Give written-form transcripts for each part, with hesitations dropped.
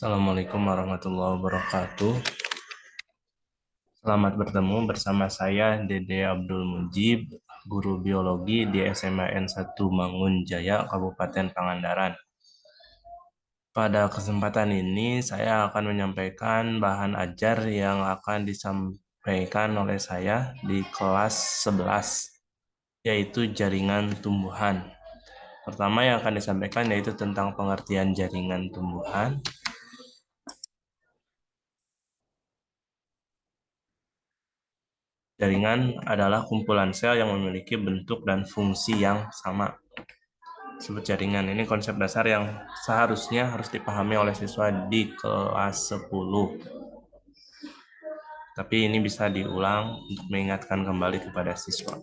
Assalamualaikum warahmatullahi wabarakatuh. Selamat bertemu bersama saya Dede Abdul Mujib, guru biologi di SMA N1 Mangunjaya, Kabupaten Pangandaran. Pada kesempatan ini saya akan menyampaikan bahan ajar yang akan disampaikan oleh saya di kelas 11, yaitu jaringan tumbuhan. Pertama yang akan disampaikan yaitu tentang pengertian jaringan tumbuhan. Jaringan adalah kumpulan sel yang memiliki bentuk dan fungsi yang sama. Disebut jaringan. Ini konsep dasar yang seharusnya harus dipahami oleh siswa di kelas 10. Tapi ini bisa diulang untuk mengingatkan kembali kepada siswa.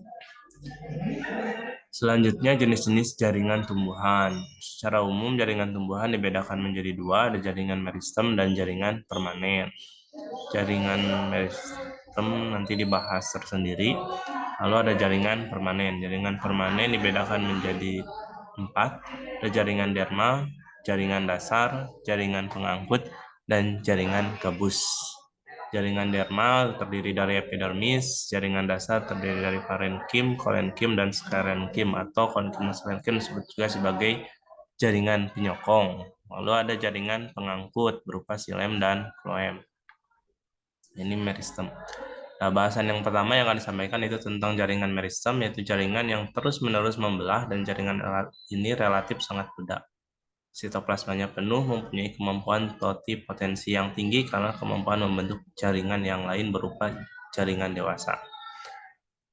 Selanjutnya jenis-jenis jaringan tumbuhan. Secara umum jaringan tumbuhan dibedakan menjadi dua, ada jaringan meristem dan jaringan permanen. Jaringan meristem nanti dibahas tersendiri. Lalu ada jaringan permanen. Jaringan permanen dibedakan menjadi 4, ada jaringan dermal, jaringan dasar, jaringan pengangkut, dan jaringan gabus. Jaringan dermal terdiri dari epidermis, jaringan dasar terdiri dari parenkim, kolenkim, dan sklerenkim atau konkimus sklerenkim disebut juga sebagai jaringan penyokong. Lalu ada jaringan pengangkut berupa xilem dan floem. Ini meristem. Nah, bahasan yang pertama yang akan disampaikan itu tentang jaringan meristem, yaitu jaringan yang terus-menerus membelah dan jaringan ini relatif sangat muda. Sitoplasmanya penuh, mempunyai kemampuan totipotensi yang tinggi karena kemampuan membentuk jaringan yang lain berupa jaringan dewasa.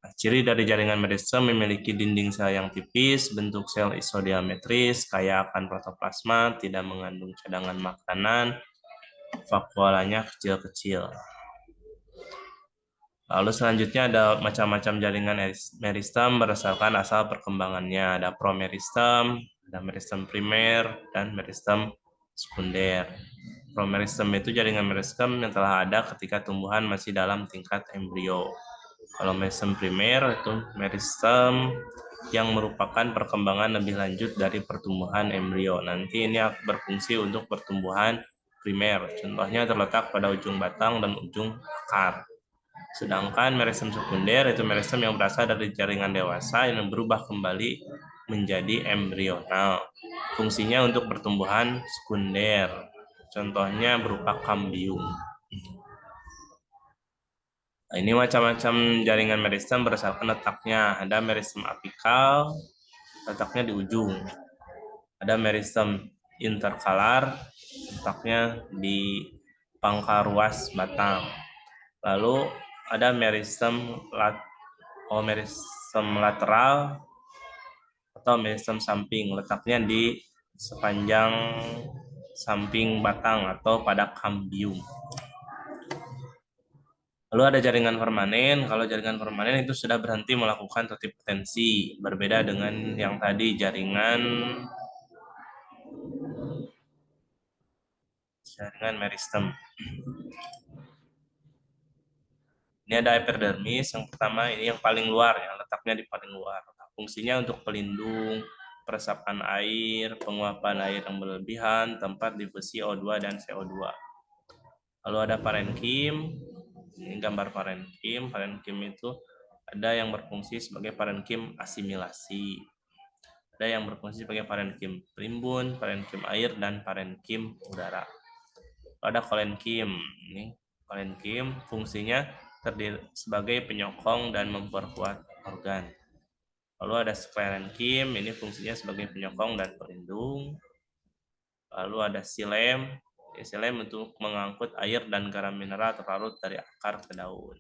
Nah, ciri dari jaringan meristem memiliki dinding sel yang tipis, bentuk sel isodiametris, kaya akan protoplasma, tidak mengandung cadangan makanan, vakuolanya kecil-kecil. Lalu selanjutnya ada macam-macam jaringan meristem berdasarkan asal perkembangannya. Ada promeristem, ada meristem primer, dan meristem sekunder. Promeristem itu jaringan meristem yang telah ada ketika tumbuhan masih dalam tingkat embrio. Kalau meristem primer itu meristem yang merupakan perkembangan lebih lanjut dari pertumbuhan embrio. Nanti ini berfungsi untuk pertumbuhan primer. Contohnya terletak pada ujung batang dan ujung akar. Sedangkan meristem sekunder itu meristem yang berasal dari jaringan dewasa yang berubah kembali menjadi embrional. Fungsinya untuk pertumbuhan sekunder. Contohnya berupa kambium. Nah, ini macam-macam jaringan meristem berdasarkan letaknya. Ada meristem apikal, letaknya di ujung. Ada meristem interkalar, letaknya di pangkal ruas batang. Lalu ada meristem lateral atau meristem samping, letaknya di sepanjang samping batang atau pada kambium. Lalu ada jaringan permanen. Kalau jaringan permanen itu sudah berhenti melakukan totipotensi, berbeda dengan yang tadi jaringan meristem. Ini ada epidermis, yang pertama ini yang paling luar, yang letaknya di paling luar. Fungsinya untuk pelindung, peresapan air, penguapan air yang berlebihan, tempat difusi O2 dan CO2. Lalu ada parenkim, ini gambar parenkim. Parenkim itu ada yang berfungsi sebagai parenkim asimilasi. Ada yang berfungsi sebagai parenkim primbun, parenkim air, dan parenkim udara. Lalu ada kolenkim, ini kolenkim fungsinya terdiri sebagai penyokong dan memperkuat organ. Lalu ada sklerenkim, ini fungsinya sebagai penyokong dan pelindung. Lalu ada xilem, xilem untuk mengangkut air dan garam mineral terlarut dari akar ke daun.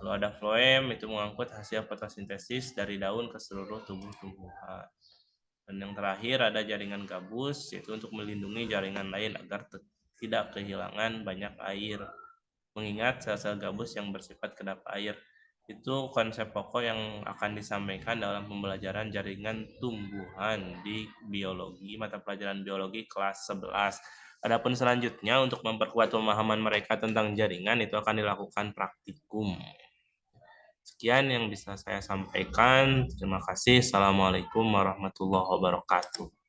Lalu ada floem, itu mengangkut hasil fotosintesis dari daun ke seluruh tubuh tumbuhan. Dan yang terakhir ada jaringan gabus, yaitu untuk melindungi jaringan lain agar tidak kehilangan banyak air. Mengingat sel-sel gabus yang bersifat kedap air. Itu konsep pokok yang akan disampaikan dalam pembelajaran jaringan tumbuhan di biologi, mata pelajaran biologi kelas 11. Adapun selanjutnya untuk memperkuat pemahaman mereka tentang jaringan itu akan dilakukan praktikum. Sekian yang bisa saya sampaikan. Terima kasih. Assalamualaikum warahmatullahi wabarakatuh.